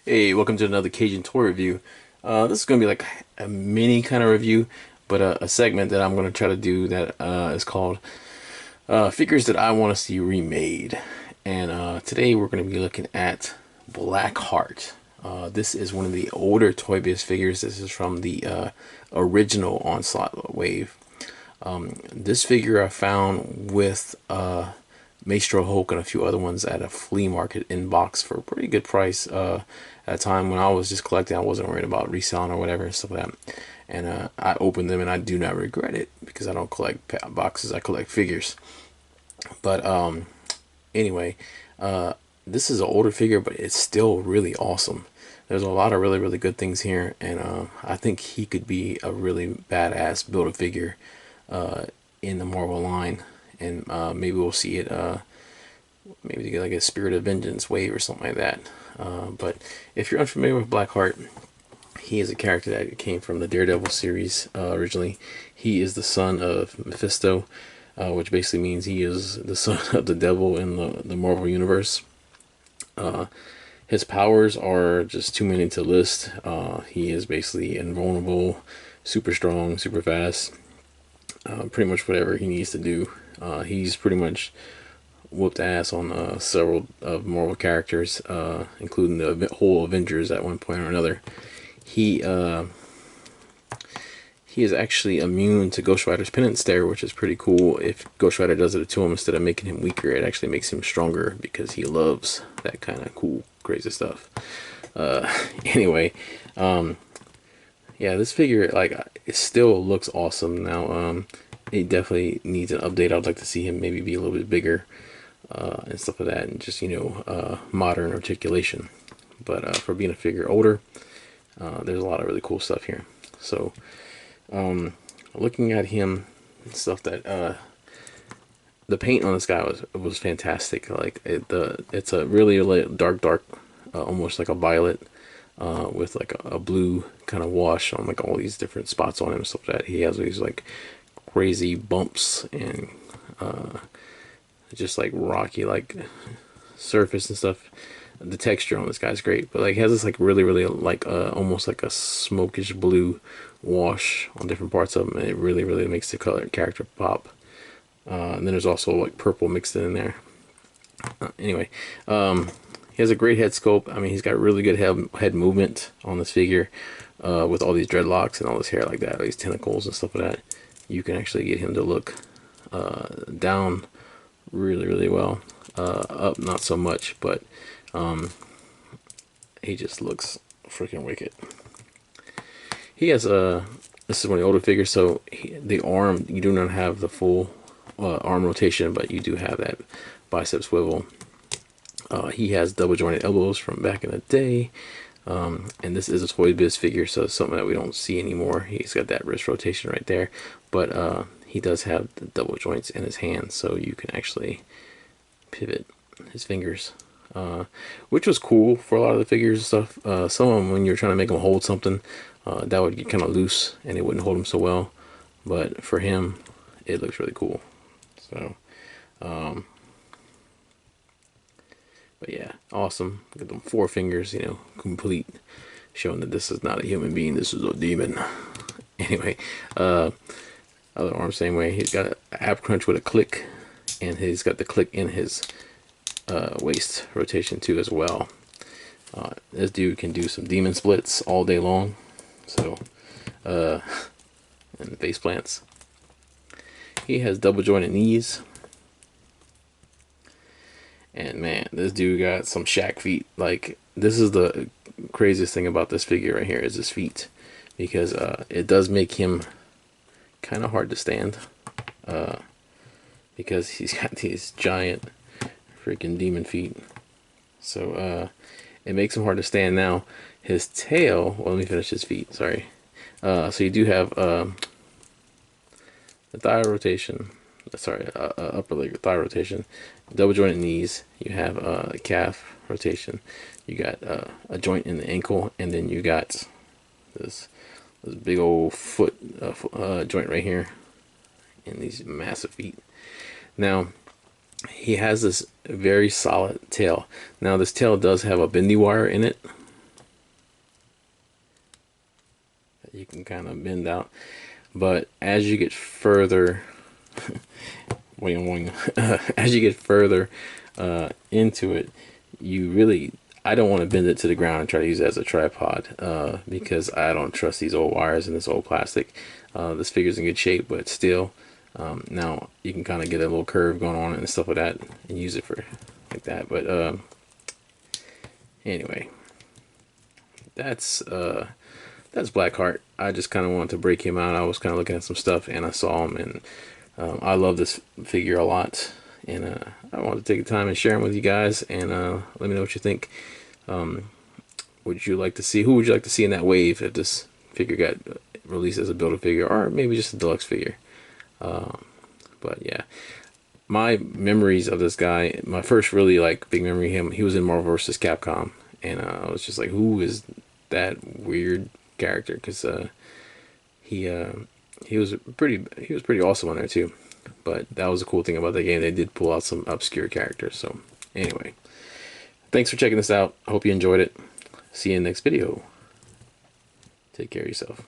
Hey, welcome to another Cajun toy review. This is going to be like a mini kind of review, but a segment that I'm going to try to do that is called Figures That I Want to See Remade. And today we're going to be looking at Blackheart. This is one of the older Toy Biz figures. This is from the original Onslaught wave. This figure I found with Maestro Hulk and a few other ones at a flea market in box for a pretty good price at a time when I was just collecting. I wasn't worried about reselling or whatever and stuff like that. And I opened them and I do not regret it because I don't collect boxes, I collect figures. But anyway, this is an older figure, but it's still really awesome. There's a lot of really good things here, and I think he could be a really badass Build-A-Figure in the Marvel line, and maybe we'll see it. Maybe get like a Spirit of Vengeance wave or something like that. But if you're unfamiliar with Blackheart, he is a character that came from the Daredevil series originally. He is the son of Mephisto, which basically means he is the son of the devil in the Marvel universe. His powers are just too many to list. He is basically invulnerable, super strong, super fast. Pretty much whatever he needs to do. He's pretty much whooped ass on several of Marvel characters, including the whole Avengers at one point or another. He he is actually immune to Ghost Rider's penance stare, which is pretty cool. If Ghost Rider does it to him, instead of making him weaker, it actually makes him stronger because he loves that kind of cool, crazy stuff. Anyway, yeah, this figure, like, it still looks awesome. Now, it definitely needs an update. I'd like to see him maybe be a little bit bigger and stuff like that, and just, modern articulation. But for being a figure older, there's a lot of really cool stuff here. So, looking at him and stuff, that the paint on this guy was fantastic. Like it's a really dark, almost like a violet, with like a blue kind of wash on like all these different spots on him and stuff like that. He has these like crazy bumps and just like rocky like surface and stuff. The texture on this guy's great, but like he has this like really like almost like a smokish blue wash on different parts of him, and it really makes the color character pop. And then there's also like purple mixed in there. Anyway, he has a great head sculpt. I mean, he's got really good head movement on this figure, with all these dreadlocks and all this hair like that, all these tentacles and stuff like that. You can actually get him to look down really well. Up not so much, but he just looks freaking wicked. He has this is one of the older figures, so the arm, you do not have the full arm rotation, but you do have that bicep swivel. He has double jointed elbows from back in the day, and this is a Toy Biz figure, so it's something that we don't see anymore. He's got that wrist rotation right there, but he does have the double joints in his hands, so you can actually pivot his fingers, which was cool for a lot of the figures and stuff. Some of them, when you're trying to make them hold something, that would get kind of loose and it wouldn't hold them so well, but for him it looks really cool. So but yeah, awesome. Get them four fingers, complete, showing that this is not a human being, this is a demon. Anyway, other arm same way. He's got an ab crunch with a click, and he's got the click in his waist rotation too as well. This dude can do some demon splits all day long. So, and face plants. He has double jointed knees. And man, this dude got some Shaq feet. Like, this is the craziest thing about this figure right here, is his feet. Because it does make him kind of hard to stand. Because he's got these giant freaking demon feet. So it makes him hard to stand. Now, his tail, well, let me finish his feet, sorry. So you do have the thigh rotation, sorry, upper leg thigh rotation, double jointed knees, you have calf rotation, you got a joint in the ankle, and then you got this big old foot joint right here, and these massive feet. Now, he has this very solid tail. Now, this tail does have a bendy wire in it, you can kind of bend out. But as you get further, as you get further into it, you really, I don't want to bend it to the ground and try to use it as a tripod because I don't trust these old wires and this old plastic. This figure's in good shape, but still, now you can kind of get a little curve going on and stuff like that and use it for like that. But anyway, that's Blackheart. I just kind of wanted to break him out. I was kind of looking at some stuff and I saw him, and I love this figure a lot, and I wanted to take the time and share him with you guys, and let me know what you think. Would you like to see, who would you like to see in that wave if this figure got released as a Build-A-Figure, or maybe just a deluxe figure? But yeah, my memories of this guy, my first really like big memory of him, he was in Marvel vs. Capcom, and I was just like, who is that weird character? Because he was pretty awesome on there too. But that was the cool thing about the game. They did pull out some obscure characters. So anyway, thanks for checking this out. I hope you enjoyed it. See you in the next video. Take care of yourself.